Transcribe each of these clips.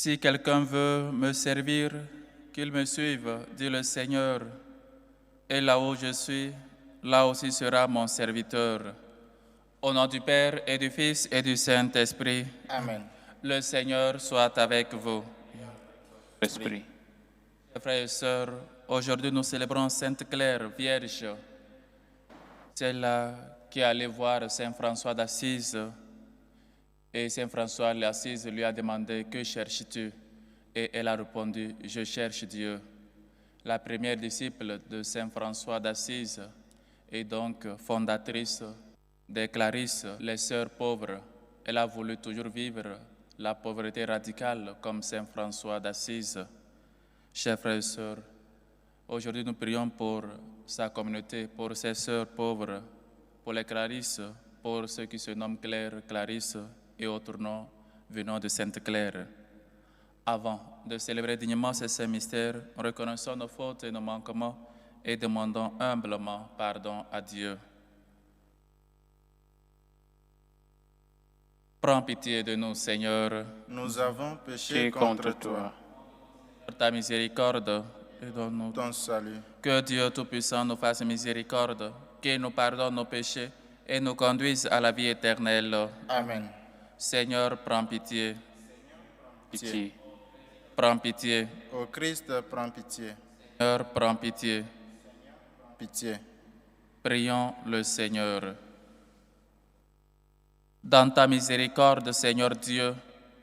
Si quelqu'un veut me servir, qu'il me suive, dit le Seigneur. Et là où je suis, là aussi sera mon serviteur. Au nom du Père et du Fils et du Saint-Esprit. Amen. Le Seigneur soit avec vous. Esprit. Frères et sœurs, aujourd'hui nous célébrons Sainte Claire, Vierge, celle qui allait voir Saint François d'Assise. Et Saint François d'Assise lui a demandé « Que cherches-tu » Et elle a répondu « Je cherche Dieu ». La première disciple de Saint François d'Assise et donc fondatrice des Clarisses, les sœurs pauvres. Elle a voulu toujours vivre la pauvreté radicale comme Saint François d'Assise. Chers frères et sœurs, aujourd'hui nous prions pour sa communauté, pour ses sœurs pauvres, pour les Clarisses, pour ceux qui se nomment Claire, Clarisse et autres noms venant de Sainte Claire. Avant de célébrer dignement ces saints mystères, reconnaissons nos fautes et nos manquements et demandons humblement pardon à Dieu. Prends pitié de nous, Seigneur. Nous avons péché contre toi. Pour ta miséricorde, et donne-nous Ton salut. Que Dieu Tout-Puissant nous fasse miséricorde, qu'il nous pardonne nos péchés et nous conduise à la vie éternelle. Amen. Seigneur, prends pitié. Pitié. Prends pitié. Ô Christ, prends pitié. Seigneur, prends pitié. Pitié. Prions le Seigneur. Dans ta miséricorde, Seigneur Dieu,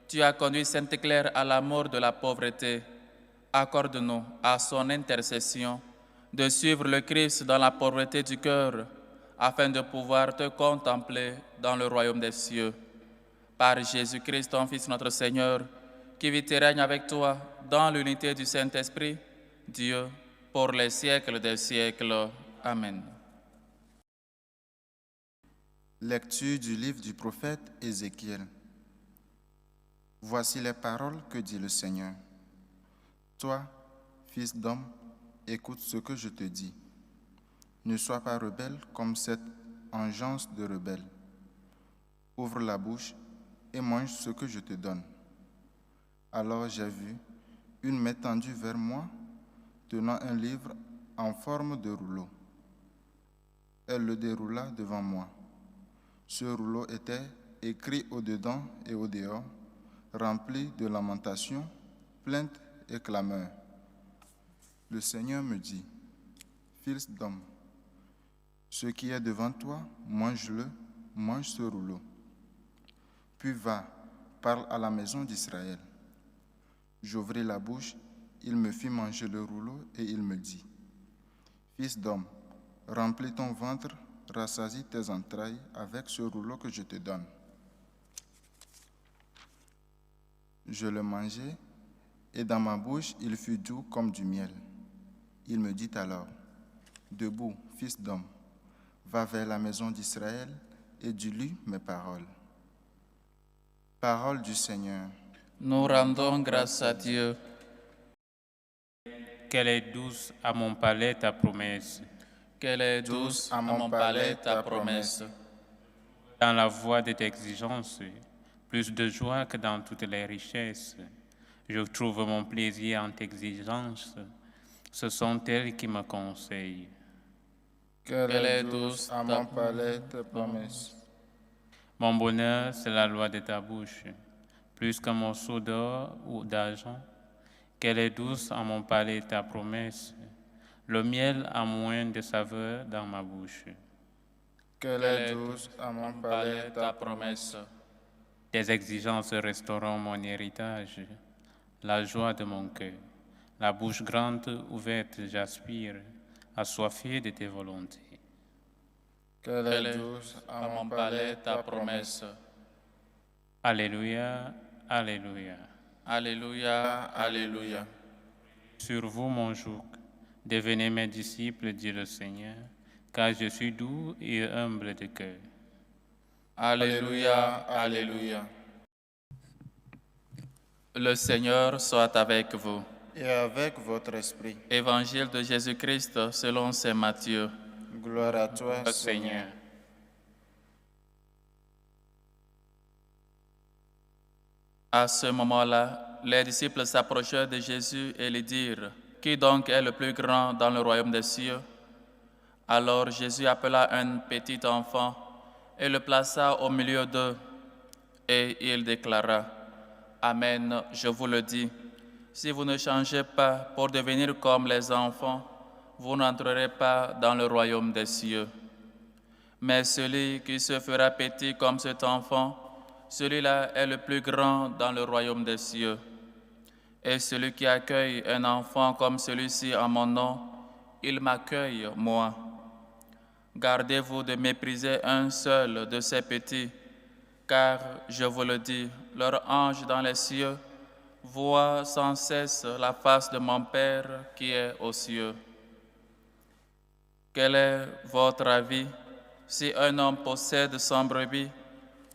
tu as conduit Sainte Claire à l'amour de la pauvreté. Accorde-nous, à son intercession, de suivre le Christ dans la pauvreté du cœur, afin de pouvoir te contempler dans le royaume des cieux. Par Jésus-Christ, ton Fils, notre Seigneur, qui vit et règne avec toi dans l'unité du Saint-Esprit, Dieu, pour les siècles des siècles. Amen. Lecture du livre du prophète Ézéchiel. Voici les paroles que dit le Seigneur. Toi, fils d'homme, écoute ce que je te dis. Ne sois pas rebelle comme cette engeance de rebelle. Ouvre la bouche et mange ce que je te donne. Alors j'ai vu une main tendue vers moi, tenant un livre en forme de rouleau. Elle le déroula devant moi. Ce rouleau était écrit au-dedans et au-dehors, rempli de lamentations, plaintes et clameurs. Le Seigneur me dit, fils d'homme, ce qui est devant toi, mange-le, mange ce rouleau. Puis va, parle à la maison d'Israël. J'ouvris la bouche, il me fit manger le rouleau et il me dit, fils d'homme, remplis ton ventre, rassasie tes entrailles avec ce rouleau que je te donne. Je le mangeai, et dans ma bouche il fut doux comme du miel. Il me dit alors, debout, fils d'homme, va vers la maison d'Israël et dis-lui mes paroles. Parole du Seigneur. Nous rendons grâce à Dieu. Qu'elle est douce à mon palais ta promesse. Qu'elle est douce à mon palais ta promesse. Dans la voie de tes exigences, plus de joie que dans toutes les richesses. Je trouve mon plaisir en tes exigences. Ce sont elles qui me conseillent. Qu'elle est douce à mon palais tes promesses. Mon bonheur, c'est la loi de ta bouche, plus qu'un morceau d'or ou d'argent. Qu'elle est douce à mon palais ta promesse. Le miel a moins de saveur dans ma bouche. Qu'elle est douce à mon palais ta promesse. Tes exigences resteront mon héritage, la joie de mon cœur. La bouche grande ouverte, j'aspire, assoiffé de tes volontés. Qu'elle est douce à mon palais ta promesse. Alléluia, alléluia. Alléluia, alléluia. Sur vous, mon joug, devenez mes disciples, dit le Seigneur, car je suis doux et humble de cœur. Alléluia, alléluia. Le Seigneur soit avec vous. Et avec votre esprit. Évangile de Jésus-Christ selon saint Matthieu. Gloire à toi, Seigneur. À ce moment-là, les disciples s'approchèrent de Jésus et lui dirent, « Qui donc est le plus grand dans le royaume des cieux ?» Alors Jésus appela un petit enfant et le plaça au milieu d'eux, et il déclara, « Amen, je vous le dis, si vous ne changez pas pour devenir comme les enfants, vous n'entrerez pas dans le royaume des cieux. Mais celui qui se fera petit comme cet enfant, celui-là est le plus grand dans le royaume des cieux. Et celui qui accueille un enfant comme celui-ci en mon nom, il m'accueille, moi. Gardez-vous de mépriser un seul de ces petits, car, je vous le dis, leur ange dans les cieux voit sans cesse la face de mon Père qui est aux cieux. Quel est votre avis si un homme possède 100 brebis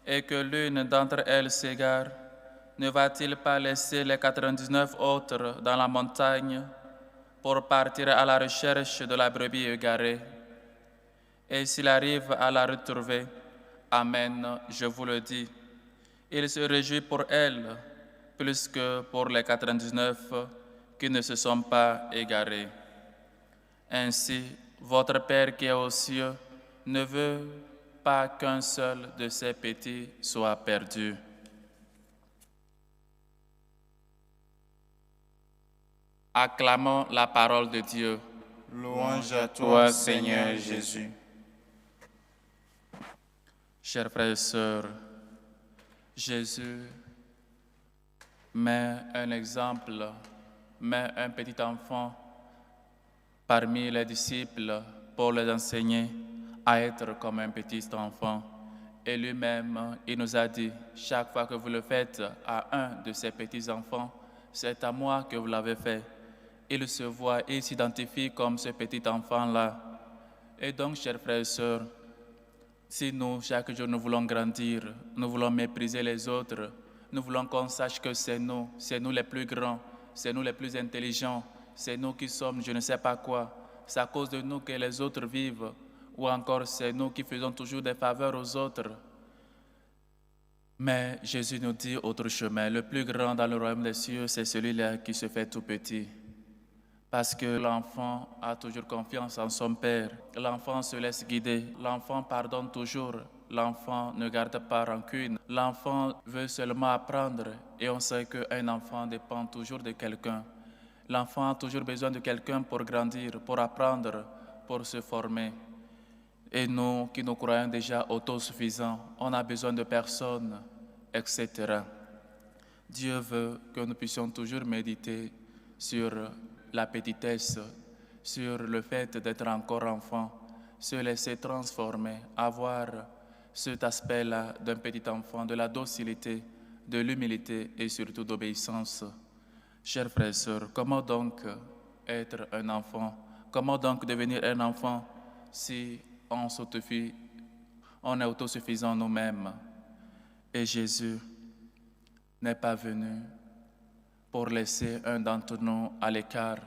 et que l'une d'entre elles s'égare, ne va-t-il pas laisser les 99 autres dans la montagne pour partir à la recherche de la brebis égarée? Et s'il arrive à la retrouver, Amen, je vous le dis, il se réjouit pour elle plus que pour les 99 qui ne se sont pas égarés. Ainsi, votre Père qui est aux cieux ne veut pas qu'un seul de ces petits soit perdu. Acclamons la parole de Dieu. Louange à toi, Seigneur Jésus. Chers frères et sœurs, Jésus met un exemple, met un petit enfant parmi les disciples pour les enseigner à être comme un petit enfant. Et lui-même, il nous a dit, chaque fois que vous le faites à un de ces petits enfants, c'est à moi que vous l'avez fait. Il se voit et s'identifie comme ce petit enfant-là. Et donc, chers frères et sœurs, si nous, chaque jour, nous voulons grandir, nous voulons mépriser les autres, nous voulons qu'on sache que c'est nous les plus grands, c'est nous les plus intelligents, c'est nous qui sommes je ne sais pas quoi, c'est à cause de nous que les autres vivent, ou encore c'est nous qui faisons toujours des faveurs aux autres. Mais Jésus nous dit autre chemin, le plus grand dans le royaume des cieux, c'est celui-là qui se fait tout petit. Parce que l'enfant a toujours confiance en son Père. L'enfant se laisse guider. L'enfant pardonne toujours. L'enfant ne garde pas rancune. L'enfant veut seulement apprendre. Et on sait qu'un enfant dépend toujours de quelqu'un. L'enfant a toujours besoin de quelqu'un pour grandir, pour apprendre, pour se former. Et nous, qui nous croyons déjà autosuffisants, on a besoin de personne, etc. Dieu veut que nous puissions toujours méditer sur la petitesse, sur le fait d'être encore enfant, se laisser transformer, avoir cet aspect-là d'un petit enfant, de la docilité, de l'humilité et surtout d'obéissance. Chers frères et sœurs, comment donc être un enfant? Comment donc devenir un enfant si on est autosuffisant nous-mêmes? Et Jésus n'est pas venu pour laisser un d'entre nous à l'écart.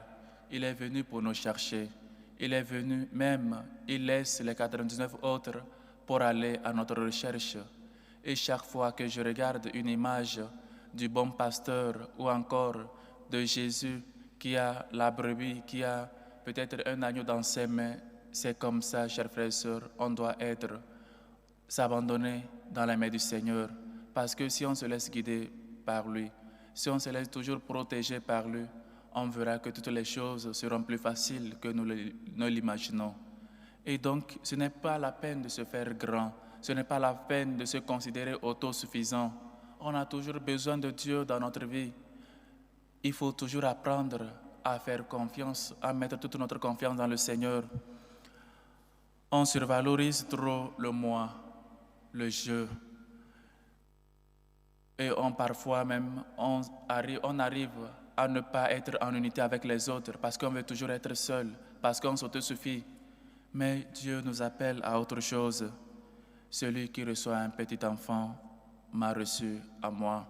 Il est venu pour nous chercher. Il est venu même, il laisse les 99 autres pour aller à notre recherche. Et chaque fois que je regarde une image du bon pasteur ou encore de Jésus qui a la brebis, qui a peut-être un agneau dans ses mains, c'est comme ça, chers frères et sœurs, on doit s'abandonner dans la main du Seigneur. Parce que si on se laisse guider par lui, si on se laisse toujours protéger par lui, on verra que toutes les choses seront plus faciles que nous l'imaginons. Et donc, ce n'est pas la peine de se faire grand, ce n'est pas la peine de se considérer autosuffisant. On a toujours besoin de Dieu dans notre vie. Il faut toujours apprendre à faire confiance, à mettre toute notre confiance dans le Seigneur. On survalorise trop le moi, le je. Et parfois même, on arrive à ne pas être en unité avec les autres parce qu'on veut toujours être seul, parce qu'on s'autosuffit. Mais Dieu nous appelle à autre chose. Celui qui reçoit un petit enfant m'a reçu à moi.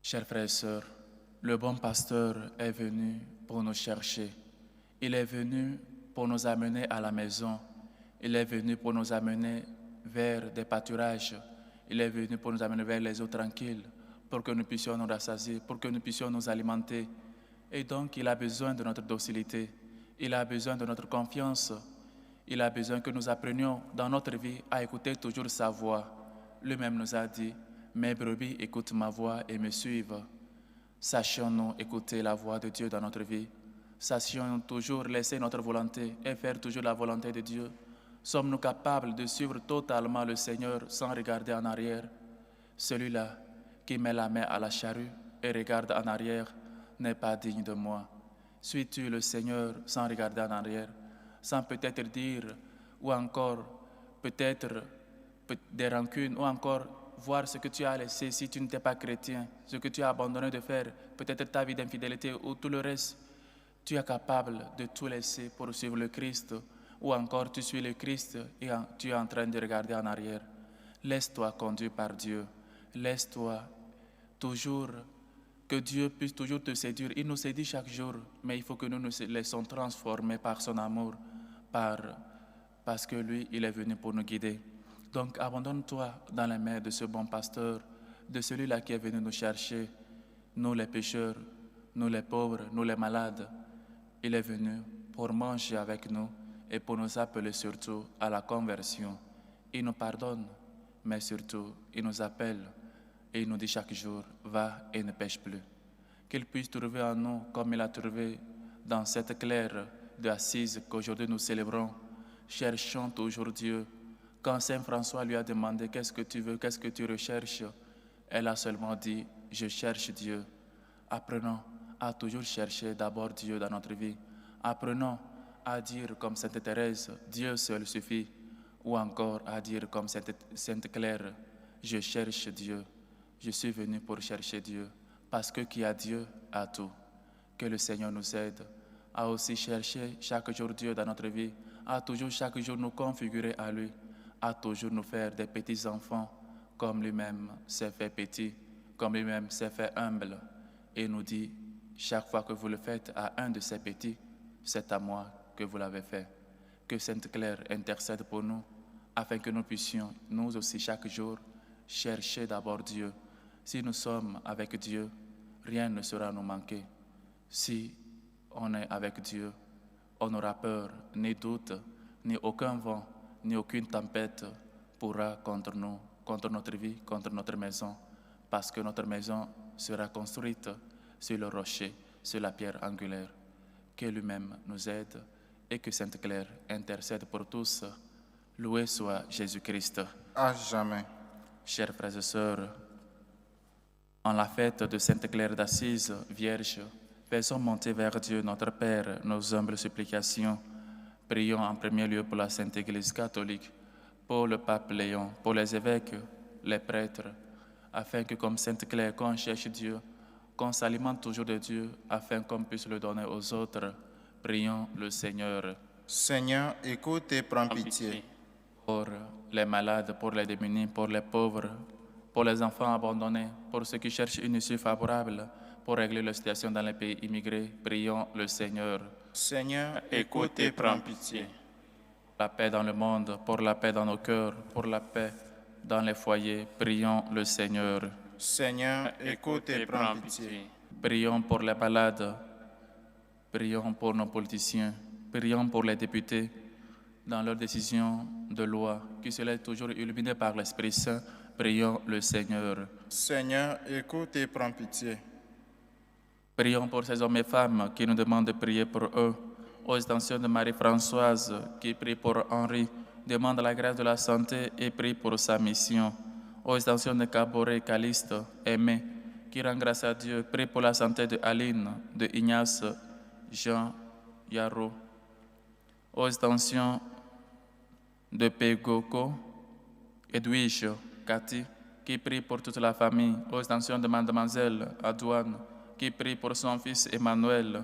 Chers frères et sœurs, le bon pasteur est venu pour nous chercher. Il est venu pour nous amener à la maison. Il est venu pour nous amener vers des pâturages. Il est venu pour nous amener vers les eaux tranquilles, pour que nous puissions nous rassasier, pour que nous puissions nous alimenter. Et donc, il a besoin de notre docilité, il a besoin de notre confiance, il a besoin que nous apprenions dans notre vie à écouter toujours sa voix. Lui-même nous a dit, « Mes brebis écoutent ma voix et me suivent. » Sachions-nous écouter la voix de Dieu dans notre vie. Sachions toujours laisser notre volonté et faire toujours la volonté de Dieu. Sommes-nous capables de suivre totalement le Seigneur sans regarder en arrière? Celui-là qui met la main à la charrue et regarde en arrière n'est pas digne de moi. Suis-tu le Seigneur sans regarder en arrière, sans peut-être dire, ou encore peut-être des rancunes, ou encore voir ce que tu as laissé si tu n'étais pas chrétien, ce que tu as abandonné de faire, peut-être ta vie d'infidélité ou tout le reste. Tu es capable de tout laisser pour suivre le Christ, ou encore tu suis le Christ et tu es en train de regarder en arrière. Laisse-toi conduire par Dieu. Laisse-toi toujours, que Dieu puisse toujours te séduire. Il nous séduit chaque jour, mais il faut que nous nous laissons transformer par son amour, parce que lui, il est venu pour nous guider. Donc, abandonne-toi dans les mains de ce bon pasteur, de celui-là qui est venu nous chercher, nous les pécheurs, nous les pauvres, nous les malades. Il est venu pour manger avec nous et pour nous appeler surtout à la conversion. Il nous pardonne, mais surtout, il nous appelle et il nous dit chaque jour, va et ne pêche plus. Qu'il puisse trouver en nous, comme il a trouvé dans cette claire de Assise qu'aujourd'hui nous célébrons. Cherchons toujours Dieu. Quand Saint François lui a demandé, qu'est-ce que tu veux, qu'est-ce que tu recherches, elle a seulement dit, je cherche Dieu. Apprenons à toujours chercher d'abord Dieu dans notre vie. Apprenons à dire comme Sainte Thérèse, Dieu seul suffit. Ou encore à dire comme Sainte Claire, je cherche Dieu. Je suis venu pour chercher Dieu. Parce que qui a Dieu a tout. Que le Seigneur nous aide à aussi chercher chaque jour Dieu dans notre vie, à toujours chaque jour nous configurer à lui, à toujours nous faire des petits enfants comme lui-même s'est fait petit, comme lui-même s'est fait humble. Et nous dit, chaque fois que vous le faites à un de ces petits, c'est à moi que vous l'avez fait. Que Sainte Claire intercède pour nous, afin que nous puissions, nous aussi chaque jour, chercher d'abord Dieu. Si nous sommes avec Dieu, rien ne sera nous manquer. Si on est avec Dieu, on n'aura peur, ni doute, ni aucun vent, ni aucune tempête pourra contre nous, contre notre vie, contre notre maison, parce que notre maison sera construite sur le rocher, sur la pierre angulaire. Que lui-même nous aide et que Sainte Claire intercède pour tous. Loué soit Jésus-Christ. À jamais. Chers frères et sœurs, en la fête de Sainte Claire d'Assise, Vierge, faisons monter vers Dieu notre Père nos humbles supplications. Prions en premier lieu pour la Sainte Église catholique, pour le pape Léon, pour les évêques, les prêtres, afin que comme Sainte Claire, qu'on cherche Dieu, qu'on s'alimente toujours de Dieu, afin qu'on puisse le donner aux autres. Prions le Seigneur. Seigneur, écoute et prends pitié. Pour les malades, pour les démunis, pour les pauvres, pour les enfants abandonnés, pour ceux qui cherchent une issue favorable, pour régler la situation dans les pays immigrés, prions le Seigneur. Seigneur, écoute et prends pitié. La paix dans le monde, pour la paix dans nos cœurs, pour la paix dans les foyers, prions le Seigneur. Seigneur, écoute et prends pitié. Prions pour les malades, prions pour nos politiciens, prions pour les députés dans leurs décisions de loi, qui se laissent toujours illuminés par l'Esprit Saint. Prions le Seigneur. Seigneur, écoute et prends pitié. Prions pour ces hommes et femmes qui nous demandent de prier pour eux. Aux intentions de Marie-Françoise, qui prie pour Henri, demande la grâce de la santé et prie pour sa mission. Aux intentions de Caboret, Caliste, Aimé, qui rend grâce à Dieu, prie pour la santé de Aline, de Ignace, Jean, Yarro. Aux intentions de Pegoko, Edwige, Cathy, qui prie pour toute la famille. Aux intentions de Mademoiselle Adouane, qui prie pour son fils Emmanuel,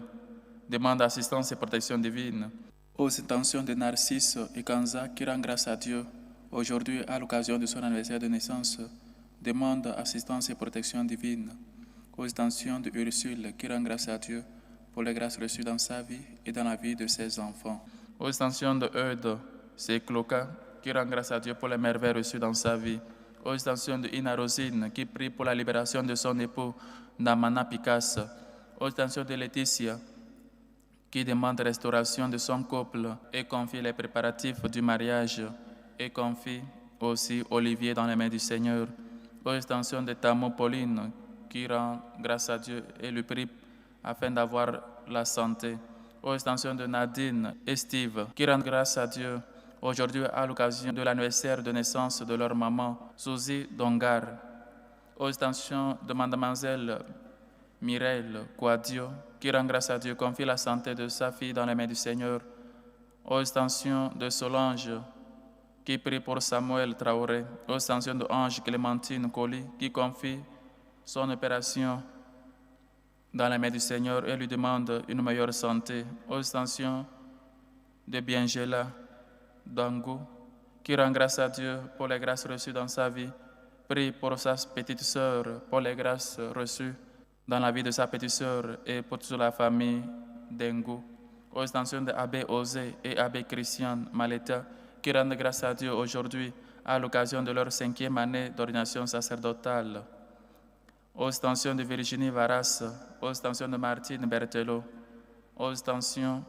demande assistance et protection divine. Aux intentions de Narcisse et Kanza, qui rend grâce à Dieu, aujourd'hui à l'occasion de son anniversaire de naissance, demande assistance et protection divine. Aux intentions de Ursule, qui rend grâce à Dieu pour les grâces reçues dans sa vie et dans la vie de ses enfants. Aux intentions de Eudes, c'est Cloca, qui rend grâce à Dieu pour les merveilles reçues dans sa vie. aux intentions de Ina Rosine, qui prie pour la libération de son époux Namana Picasso, aux intentions de Laetitia, qui demande restauration de son couple et confie les préparatifs du mariage, et confie aussi Olivier dans les mains du Seigneur, aux intentions de Tamo Pauline, qui rend grâce à Dieu et lui prie afin d'avoir la santé, aux intentions de Nadine et Steve, qui rendent grâce à Dieu aujourd'hui à l'occasion de l'anniversaire de naissance de leur maman, Suzy Dongar, aux intentions de Mademoiselle Mireille Quadio, qui rend grâce à Dieu, confie la santé de sa fille dans les mains du Seigneur, aux intentions de Solange, qui prie pour Samuel Traoré, aux intentions de Ange Clémentine Colli, qui confie son opération dans les mains du Seigneur et lui demande une meilleure santé, aux intentions de Biengela Dangu, qui rend grâce à Dieu pour les grâces reçues dans sa vie, prie pour sa petite sœur, pour les grâces reçues dans la vie de sa petite sœur et pour toute la famille d'Engu, aux intentions de Abbé Osé et Abbé Christian Maleta, qui rendent grâce à Dieu aujourd'hui à l'occasion de leur 5e année d'ordination sacerdotale, aux intentions de Virginie Varas, aux intentions de Martine Berthelot, aux intentions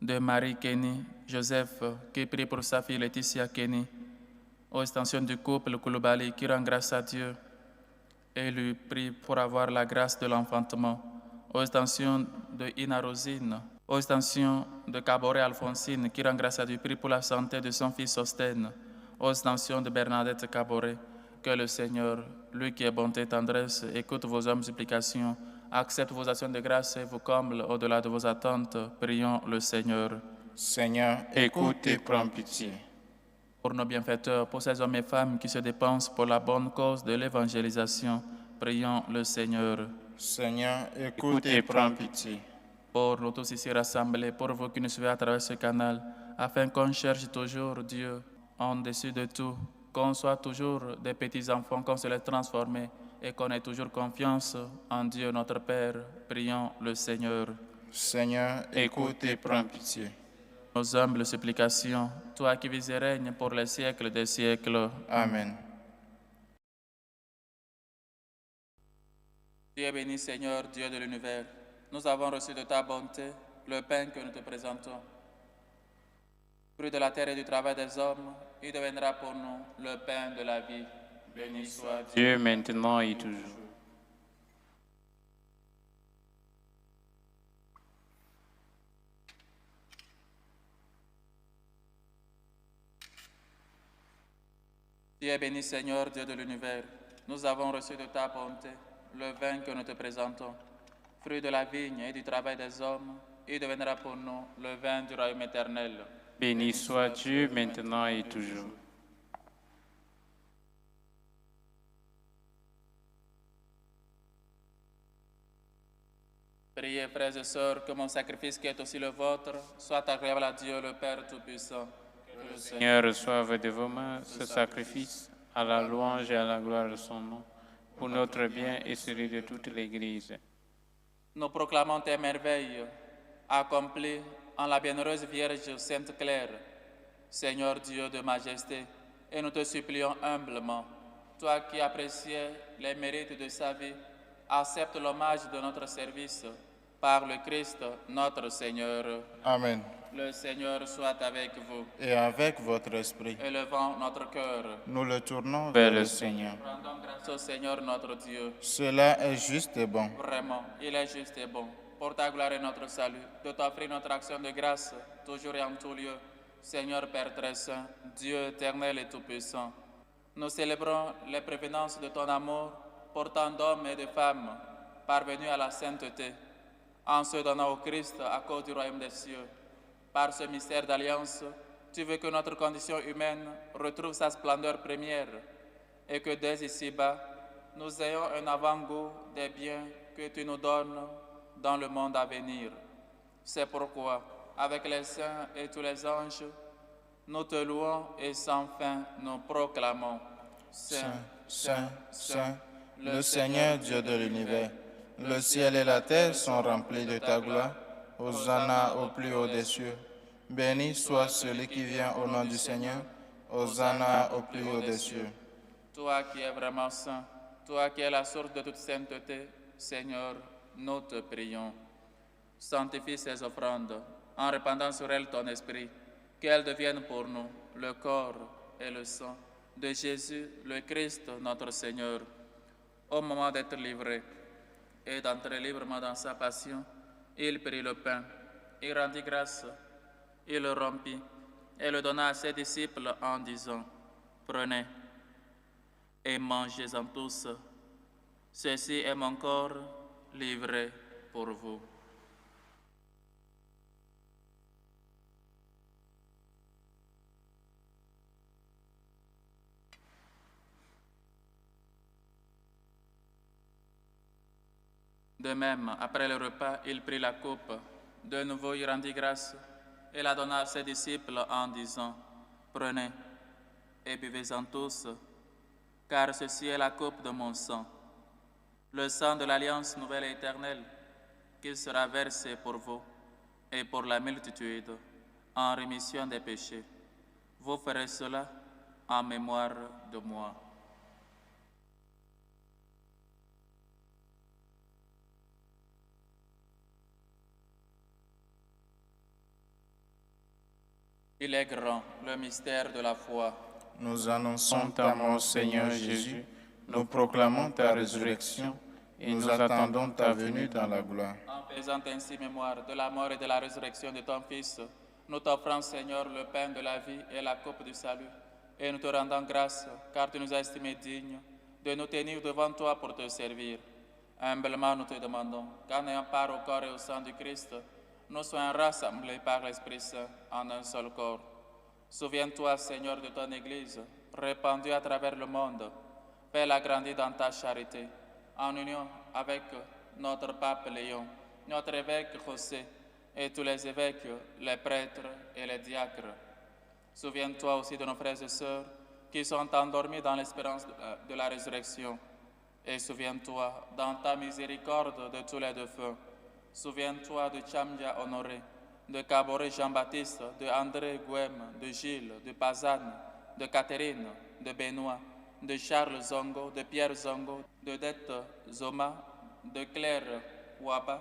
de Marie Kenny Joseph, qui prie pour sa fille Laetitia Kenny, aux intentions du couple Koulibaly, qui rend grâce à Dieu et lui prie pour avoir la grâce de l'enfantement, aux intentions de Ina Rosine, aux intentions de Caboret Alphonsine, qui rend grâce à Dieu, prie pour la santé de son fils Sostène, aux intentions de Bernadette Caboret, que le Seigneur, lui qui est bonté et tendresse, écoute vos hommes supplications, accepte vos actions de grâce et vous comble au-delà de vos attentes. Prions le Seigneur. Seigneur, écoute et prends pitié. Pour nos bienfaiteurs, pour ces hommes et femmes qui se dépensent pour la bonne cause de l'évangélisation, prions le Seigneur. Seigneur, écoute et prends pitié. Pour nous tous ici rassemblés, pour vous qui nous suivez à travers ce canal, afin qu'on cherche toujours Dieu en dessus de tout, qu'on soit toujours des petits enfants, qu'on se laisse transformer et qu'on ait toujours confiance en Dieu notre Père. Prions le Seigneur. Seigneur, écoute et prends pitié. Nos humbles supplications, toi qui vis et règnes pour les siècles des siècles. Amen. Dieu est béni, Seigneur, Dieu de l'univers. Nous avons reçu de ta bonté le pain que nous te présentons. Fruit de la terre et du travail des hommes, il deviendra pour nous le pain de la vie. Béni soit Dieu maintenant et toujours. Dieu est béni, Seigneur, Dieu de l'univers. Nous avons reçu de ta bonté le vin que nous te présentons. Fruit de la vigne et du travail des hommes, il deviendra pour nous le vin du royaume éternel. Béni soit Dieu maintenant et toujours. Priez, frères et sœurs, que mon sacrifice qui est aussi le vôtre soit agréable à Dieu le Père Tout-Puissant. Que le Seigneur reçoive de vos mains ce sacrifice à la louange et à la gloire de son nom, pour notre bien et celui de toute l'Église. Nous proclamons tes merveilles, accomplies en la bienheureuse Vierge Sainte Claire, Seigneur Dieu de majesté, et nous te supplions humblement, toi qui appréciais les mérites de sa vie, accepte l'hommage de notre service par le Christ notre Seigneur. Amen. Le Seigneur soit avec vous. Et avec votre esprit, Élevons notre cœur. nous le tournons Vers vers le le Seigneur. Rendons grâce au Seigneur notre Dieu. Cela est juste et bon. Vraiment, il est juste et bon, pour ta gloire et notre salut, de t'offrir notre action de grâce, toujours et en tout lieu. Seigneur Père très saint, Dieu éternel et tout-puissant, nous célébrons les prévenances de ton amour pour tant d'hommes et de femmes parvenus à la sainteté, en se donnant au Christ à cause du royaume des cieux. Par ce mystère d'alliance, tu veux que notre condition humaine retrouve sa splendeur première et que dès ici-bas, nous ayons un avant-goût des biens que tu nous donnes dans le monde à venir. C'est pourquoi, avec les saints et tous les anges, nous te louons et sans fin nous proclamons. Saint, Saint, Saint, le Seigneur Dieu de l'univers, le ciel et la terre sont remplis de ta gloire. Hosanna au plus haut des cieux. Béni soit celui qui vient au nom du Seigneur. Hosanna au plus haut des cieux. toi qui es vraiment saint, toi qui es la source de toute sainteté, Seigneur, nous te prions. Sanctifie ces offrandes, en répandant sur elles ton esprit, qu'elles deviennent pour nous le corps et le sang de Jésus, le Christ, notre Seigneur. Au moment d'être livré et d'entrer librement dans sa passion, il prit le pain, il rendit grâce, il le rompit et le donna à ses disciples en disant, « Prenez et mangez-en tous. Ceci est mon corps livré pour vous. » De même, après le repas, il prit la coupe. De nouveau, il rendit grâce et la donna à ses disciples en disant, « Prenez et buvez-en tous, car ceci est la coupe de mon sang, le sang de l'alliance nouvelle et éternelle, qui sera versé pour vous et pour la multitude en rémission des péchés. Vous ferez cela en mémoire de moi. » Il est grand, le mystère de la foi. Nous annonçons ta mort, Seigneur Jésus, nous proclamons ta résurrection et nous attendons ta venue dans la gloire. En faisant ainsi mémoire de la mort et de la résurrection de ton Fils, nous t'offrons, Seigneur, le pain de la vie et la coupe du salut, et nous te rendons grâce, car tu nous as estimés dignes de nous tenir devant toi pour te servir. Humblement, nous te demandons qu'en ayant part au corps et au sang du Christ, nous soyons rassemblés par l'Esprit Saint en un seul corps. Souviens-toi, Seigneur, de ton Église, répandue à travers le monde. Fais-la grandir dans ta charité, en union avec notre pape Léon, notre évêque José et tous les évêques, les prêtres et les diacres. Souviens-toi aussi de nos frères et sœurs qui sont endormis dans l'espérance de la résurrection. Et souviens-toi, dans ta miséricorde, de tous les défunts. Souviens-toi de Chamdia Honoré, de Caboret Jean-Baptiste, de André Gouem, de Gilles, de Pazanne, de Catherine, de Benoît, de Charles Zongo, de Pierre Zongo, de Dette Zoma, de Claire Waba,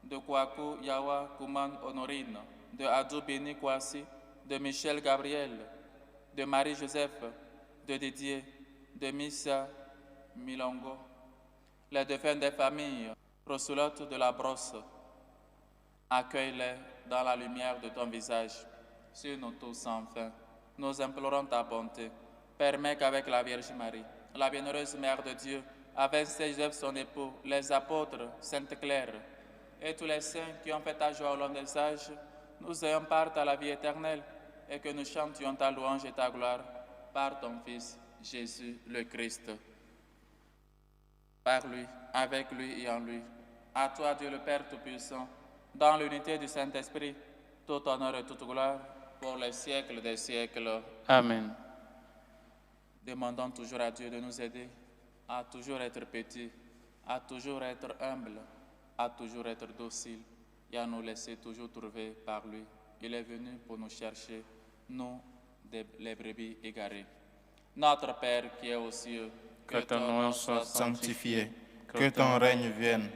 de Kwaku Yawa Kouman Honorine, de Adou Bini Kwasi, de Michel Gabriel, de Marie-Joseph, de Didier, de Missa Milongo, les défunts des familles, Rosulotte de la Brosse, accueille-les dans la lumière de ton visage. Sur nous tous, enfin, nous implorons ta bonté. Permets qu'avec la Vierge Marie, la bienheureuse Mère de Dieu, avec Saint Joseph son époux, les apôtres, Sainte Claire, et tous les saints qui ont fait ta joie au long des âges, nous ayons part à la vie éternelle et que nous chantions ta louange et ta gloire par ton Fils, Jésus le Christ. Par lui, avec lui et en lui. À toi, Dieu le Père Tout-Puissant, dans l'unité du Saint-Esprit, tout honneur et toute gloire, pour les siècles des siècles. Amen. Demandons toujours à Dieu de nous aider à toujours être petits, à toujours être humbles, à toujours être dociles et à nous laisser toujours trouver par lui. Il est venu pour nous chercher, nous, les brebis égarées. Notre Père qui est aux cieux, Que ton nom soit Sanctifié, que ton règne vienne,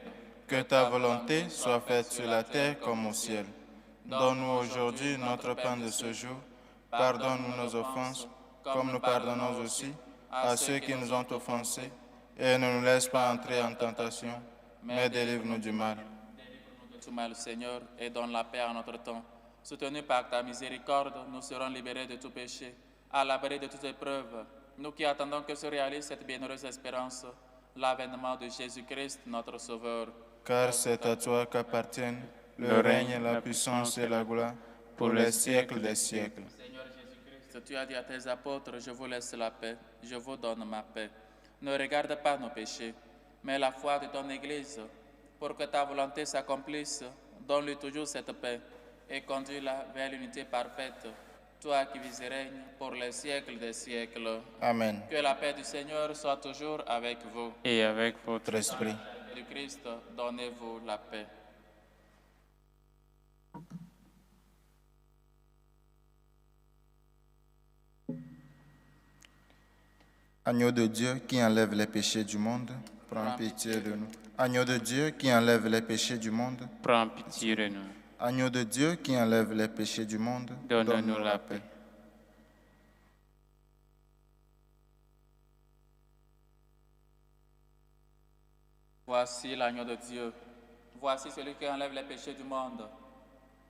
que ta volonté soit faite sur la terre comme au ciel. Donne-nous aujourd'hui notre pain de ce jour. Pardonne-nous nos offenses, comme nous pardonnons aussi à ceux qui nous ont offensés. Et ne nous laisse pas entrer en tentation, mais délivre-nous du mal. Délivre-nous de tout mal, Seigneur, et donne la paix à notre temps. Soutenus par ta miséricorde, nous serons libérés de tout péché, à l'abri de toute épreuve. Nous qui attendons que se réalise cette bienheureuse espérance, l'avènement de Jésus-Christ, notre Sauveur. Car c'est à toi qu'appartiennent le règne, la puissance et la gloire pour les siècles des siècles. Seigneur Jésus-Christ, tu as dit à tes apôtres, je vous laisse la paix, je vous donne ma paix. Ne regarde pas nos péchés, mais la foi de ton Église, pour que ta volonté s'accomplisse. Donne-lui toujours cette paix et conduis-la vers l'unité parfaite, toi qui vis et règnes pour les siècles des siècles. Amen. Que la paix du Seigneur soit toujours avec vous. et avec votre Votre esprit. Du Christ, donnez-vous la paix. Agneau de Dieu qui enlève les péchés du monde, prends pitié de nous. Agneau de Dieu qui enlève les péchés du monde, Prends pitié de nous. Agneau de Dieu qui enlève les péchés du monde, Donne-nous la paix. Voici l'agneau de Dieu. Voici celui qui enlève les péchés du monde.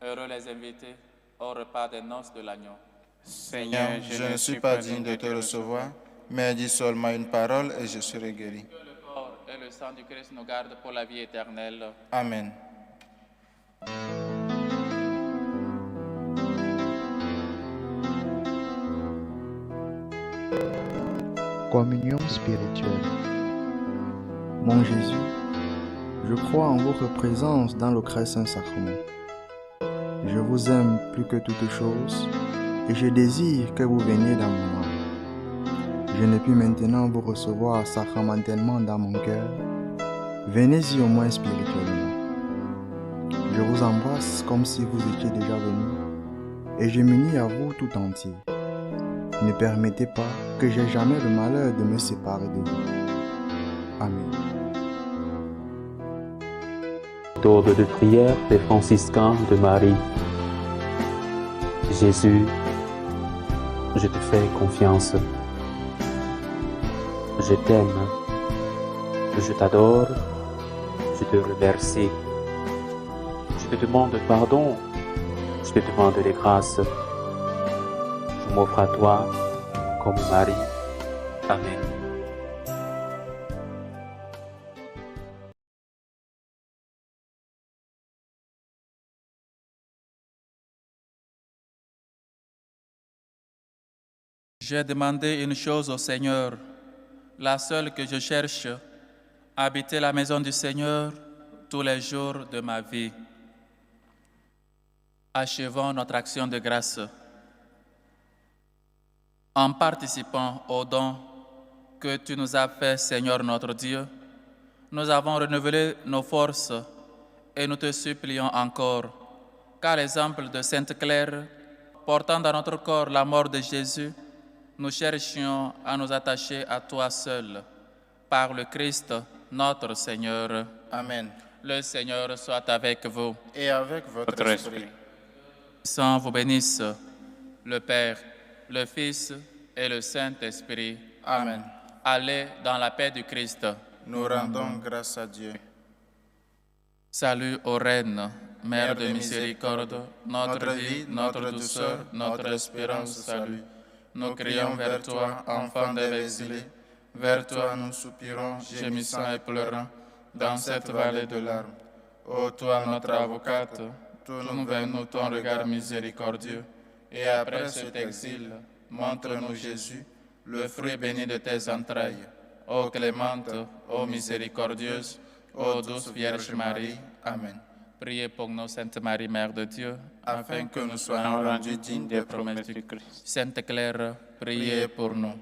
Heureux les invités au repas des noces de l'agneau. Seigneur, je ne suis pas digne de te recevoir, mais dis seulement une parole et je serai guéri. Que le corps et le sang du Christ nous gardent pour la vie éternelle. Amen. Communion spirituelle. Mon Jésus, je crois en votre présence dans le très saint sacrement. Je vous aime plus que toute chose et je désire que vous veniez dans mon âme. Je ne puis maintenant vous recevoir sacramentellement dans mon cœur. Venez-y au moins spirituellement. Je vous embrasse comme si vous étiez déjà venu et je m'unis à vous tout entier. Ne permettez pas que j'aie jamais le malheur de me séparer de vous. Amen. Méthode de prière des franciscains de Marie. Jésus, je te fais confiance. Je t'aime. Je t'adore. Je te remercie. Je te demande pardon. Je te demande des grâces. Je m'offre à toi comme Marie. Amen. J'ai demandé une chose au Seigneur, la seule que je cherche, habiter la maison du Seigneur tous les jours de ma vie. Achevons notre action de grâce. En participant au don que tu nous as fait, Seigneur notre Dieu, nous avons renouvelé nos forces et nous te supplions encore, qu'à l'exemple de Sainte Claire, portant dans notre corps la mort de Jésus, nous cherchions à nous attacher à toi seul, par le Christ, notre Seigneur. Amen. Le Seigneur soit avec vous. Et avec votre esprit. Saint vous bénisse, le Père, le Fils et le Saint-Esprit. Amen. Allez dans la paix du Christ. Nous rendons grâce à Dieu. Salut aux reines, Mère de miséricorde, notre vie, notre douceur, notre espérance, salut. Nous crions vers toi, enfant des exilés. Vers toi nous soupirons, gémissant et pleurant, dans cette vallée de larmes. Ô toi, notre avocate, tourne vers nous ton regard miséricordieux, et après cet exil, montre-nous Jésus, le fruit béni de tes entrailles. Ô clémente, ô miséricordieuse, ô douce Vierge Marie. Amen. Priez pour nous, Sainte Marie, Mère de Dieu, Afin que nous soyons rendus dignes des promesses du Christ. Sainte Claire, priez pour nous.